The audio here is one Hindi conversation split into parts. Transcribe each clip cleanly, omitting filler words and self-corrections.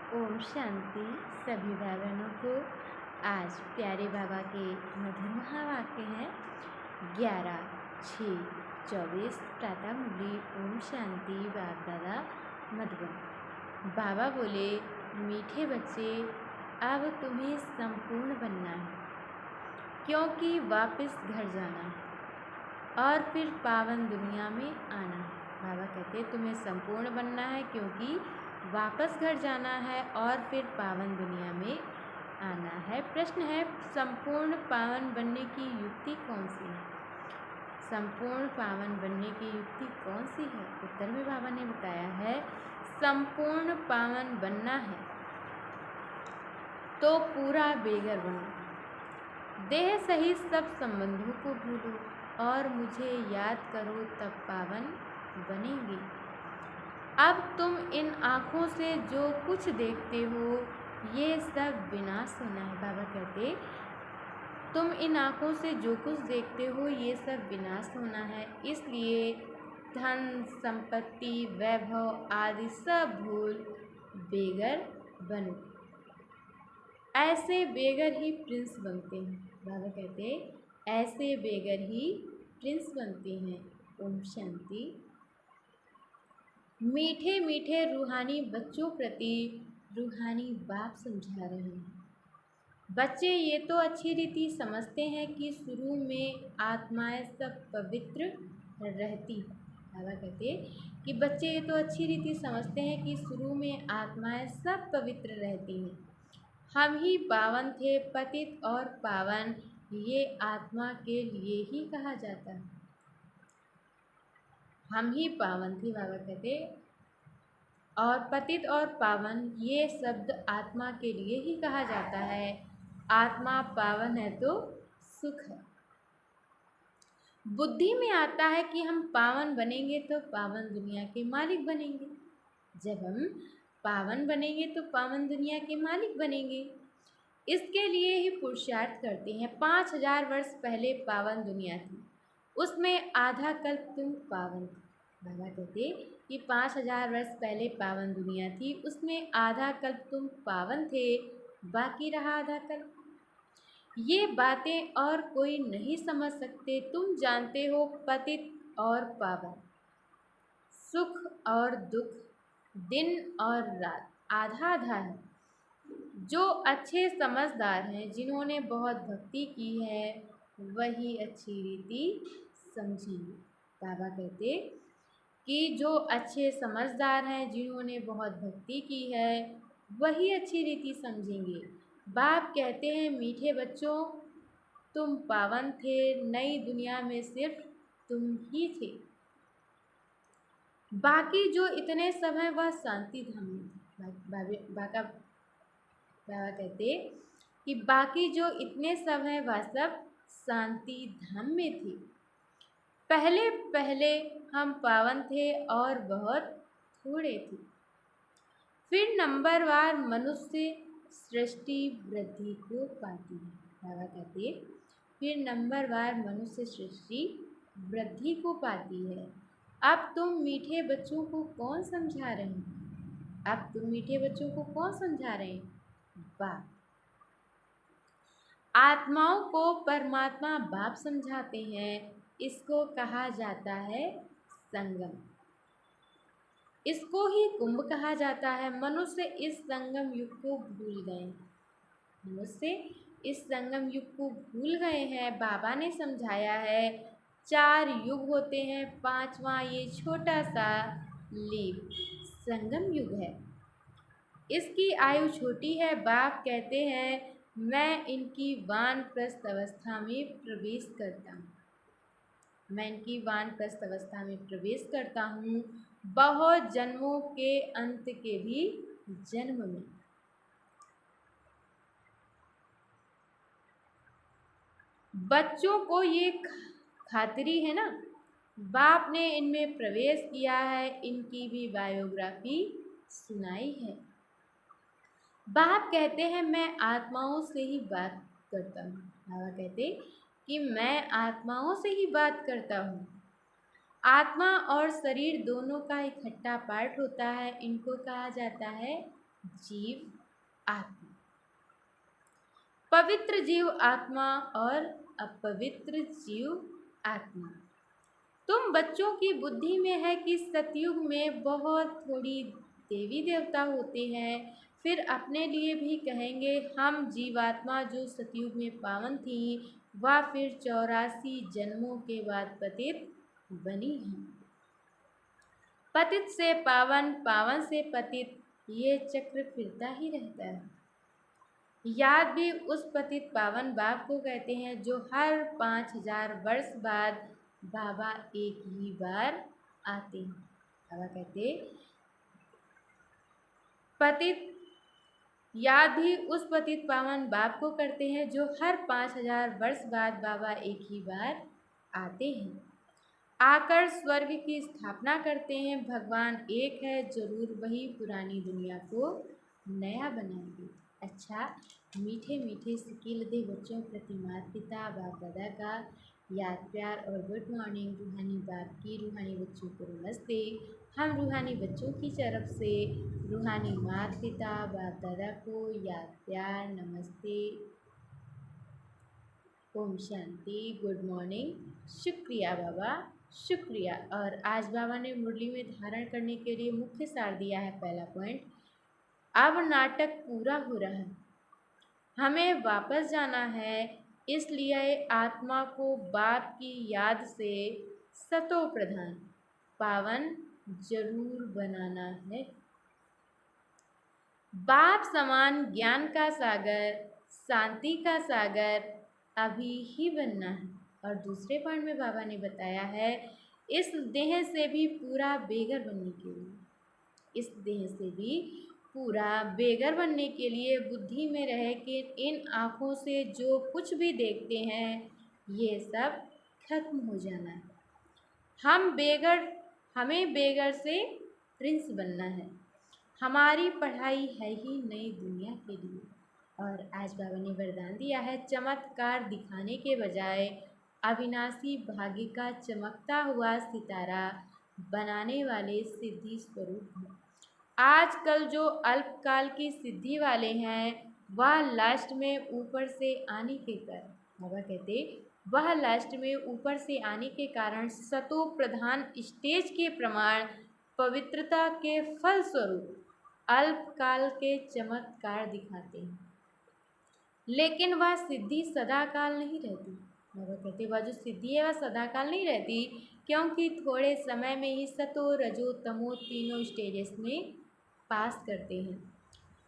ओम शांति। सभी भाई बहनों को आज प्यारे बाबा के मधुर महावाक्य हैं 11/6/24 प्रातः मुरली। ओम शांति। बाप दादा मधुबन। बाबा बोले, मीठे बच्चे, अब तुम्हें संपूर्ण बनना है, क्योंकि वापस घर जाना है और फिर पावन दुनिया में आना है। बाबा कहते तुम्हें संपूर्ण बनना है क्योंकि वापस घर जाना है और फिर पावन दुनिया में आना है। प्रश्न है, संपूर्ण पावन बनने की युक्ति कौन सी है? संपूर्ण पावन बनने की युक्ति कौन सी है? उत्तर में बाबा ने बताया है, संपूर्ण पावन बनना है तो पूरा बेगर बनो, देह सहित सब संबंधों को भूलो और मुझे याद करो, तब पावन बनेंगे। अब तुम इन आँखों से जो कुछ देखते हो ये सब विनाश होना है। बाबा कहते तुम इन आँखों से जो कुछ देखते हो ये सब विनाश होना है, इसलिए धन संपत्ति वैभव आदि सब भूल बेगर बनो। ऐसे बेगर ही प्रिंस बनते हैं। बाबा कहते ऐसे बेगर ही प्रिंस बनते हैं। ओम शांति। मीठे मीठे रूहानी बच्चों प्रति रूहानी बाप समझा रहे हैं। बच्चे ये तो अच्छी रीति समझते हैं कि शुरू में आत्माएं सब पवित्र रहती हैं। बाबा कहते कि बच्चे ये तो अच्छी रीति समझते हैं कि शुरू में आत्माएं सब पवित्र रहती हैं। हम ही पावन थे, पतित और पावन ये आत्मा के लिए ही कहा जाता है। हम ही पावन थे, बाबा कहते, और पतित और पावन ये शब्द आत्मा के लिए ही कहा जाता है। आत्मा पावन है तो सुख है। बुद्धि में आता है कि हम पावन बनेंगे तो पावन दुनिया के मालिक बनेंगे। जब हम पावन बनेंगे तो पावन दुनिया के मालिक बनेंगे। इसके लिए ही पुरुषार्थ करते हैं। 5000 वर्ष पहले पावन दुनिया थी, उसमें आधा कल्प तुम पावन थे। बाबा कहते कि 5000 वर्ष पहले पावन दुनिया थी, उसमें आधा कल्प तुम पावन थे, बाकी रहा आधा कल्प। ये बातें और कोई नहीं समझ सकते। तुम जानते हो पतित और पावन, सुख और दुख, दिन और रात आधा आधा है। जो अच्छे समझदार हैं, जिन्होंने बहुत भक्ति की है, वही अच्छी रीति समझेंगे। बाबा कहते कि जो अच्छे समझदार हैं, जिन्होंने बहुत भक्ति की है, वही अच्छी रीति समझेंगे। बाप कहते हैं, मीठे बच्चों, तुम पावन थे, नई दुनिया में सिर्फ तुम ही थे, बाकी जो इतने सब हैं वह शांति धाम में। बाबा कहते कि बाकी जो इतने सब हैं वह सब शांति धाम में थे। पहले पहले हम पावन थे और बहुत थोड़े थे। फिर नंबरवार मनुष्य सृष्टि वृद्धि को पाती है। बाबा कहते फिर नंबरवार मनुष्य सृष्टि वृद्धि को पाती है। अब तुम मीठे बच्चों को कौन समझा रहे हैं? अब तुम मीठे बच्चों को कौन समझा रहे हैं? बाप। आत्माओं को परमात्मा बाप समझाते हैं। इसको कहा जाता है संगम। इसको ही कुंभ कहा जाता है। मनुष्य इस संगम युग को भूल गए। मनुष्य इस संगम युग को भूल गए हैं। बाबा ने समझाया है 4 युग होते हैं, 5वां ये छोटा सा लीप संगम युग है। इसकी आयु छोटी है। बाप कहते हैं, मैं इनकी वानप्रस्थ अवस्था में प्रवेश करता हूँ। मैं इनकी वानप्रस्थ अवस्था में प्रवेश करता हूँ, बहुत जन्मों के अंत के भी जन्म में। बच्चों को ये खातिरी है ना, बाप ने इनमें प्रवेश किया है, इनकी भी बायोग्राफी सुनाई है। बाप कहते हैं, मैं आत्माओं से ही बात करता हूँ। बाबा कहते कि मैं आत्माओं से ही बात करता हूँ। आत्मा और शरीर दोनों का इकट्ठा पार्ट होता है, इनको कहा जाता है जीव आत्मा। पवित्र जीव आत्मा और अपवित्र जीव आत्मा। तुम बच्चों की बुद्धि में है कि सतयुग में बहुत थोड़ी देवी देवता होते हैं, फिर अपने लिए भी कहेंगे हम जीवात्मा जो सतयुग में पावन थी वह फिर 84 जन्मों के बाद पतित बनी है। पतित से पावन, पावन से पतित, ये चक्र फिरता ही रहता है। याद भी उस पतित पावन बाप को कहते हैं जो हर 5000 वर्ष बाद बाबा एक ही बार आते हैं। बाबा कहते पतित याद भी उस पतित पावन बाप को करते हैं जो हर 5000 वर्ष बाद बाबा एक ही बार आते हैं। आकर स्वर्ग की स्थापना करते हैं। भगवान एक है, जरूर वही पुरानी दुनिया को नया बनाएंगे। अच्छा, मीठे मीठे सिकिलदे बच्चों प्रति माता पिता बाप दादा का याद प्यार और गुड मॉर्निंग। रूहानी बाप की रूहानी बच्चों को नमस्ते। हम रूहानी बच्चों की तरफ से रूहानी माता पिता बाप दादा को याद प्यार नमस्ते, ओम शांति, गुड मॉर्निंग। शुक्रिया बाबा, शुक्रिया। और आज बाबा ने मुरली में धारण करने के लिए मुख्य सार दिया है। पहला पॉइंट, अब नाटक पूरा हो रहा है, हमें वापस जाना है, इसलिए आत्मा को बाप की याद से सतो प्रधान पावन जरूर बनाना है। बाप समान ज्ञान का सागर, शांति का सागर अभी ही बनना है। और दूसरे पॉइंट में बाबा ने बताया है इस देह से भी पूरा बेगर बनने के लिए, इस देह से भी पूरा बेगर बनने के लिए बुद्धि में रहे कि इन आँखों से जो कुछ भी देखते हैं ये सब खत्म हो जाना है। हमें बेगर से प्रिंस बनना है। हमारी पढ़ाई है ही नई दुनिया के लिए। और आज बाबा ने वरदान दिया है चमत्कार दिखाने के बजाय अविनाशी भाग्य का चमकता हुआ सितारा बनाने वाले सिद्धि स्वरूप हैं। आजकल जो अल्पकाल की सिद्धि वाले हैं वह लास्ट में ऊपर से आने के कारण, बाबा कहते वह लास्ट में ऊपर से आने के कारण सतो प्रधान स्टेज के प्रमाण पवित्रता के फल स्वरूप अल्पकाल के चमत्कार दिखाते हैं, लेकिन वह सिद्धि सदाकाल नहीं रहती। बाबा कहते वह जो सिद्धि है वह सदाकाल नहीं रहती, क्योंकि थोड़े समय में ही सतो रजो तमो तीनों स्टेजेस में पास करते हैं।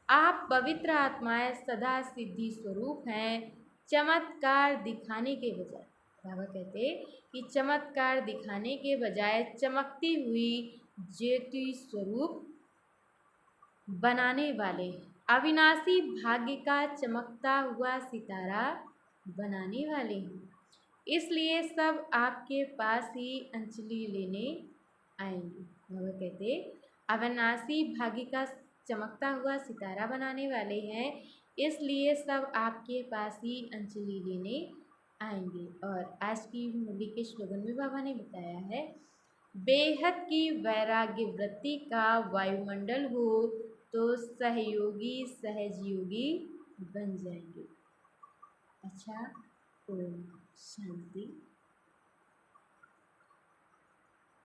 आप पवित्र आत्माएं सदा सिद्धि स्वरूप हैं, चमत्कार दिखाने के बजाय। बाबा कहते कि चमत्कार दिखाने के बजाय चमकती हुई ज्योति स्वरूप बनाने वाले, अविनाशी भाग्य का चमकता हुआ सितारा बनाने वाले हैं। इसलिए सब आपके पास ही अंजलि लेने आएंगे। बाबा कहते अविनाशी भाग्य का चमकता हुआ सितारा बनाने वाले हैं, इसलिए सब आपके पास ही अंजलि लेने आएंगे। और आज की मुरली के स्लोगन में बाबा ने बताया है बेहद की वैराग्य वृत्ति का वायुमंडल हो तो सहयोगी सहजयोगी बन जाएंगे। अच्छा, ओम शांति।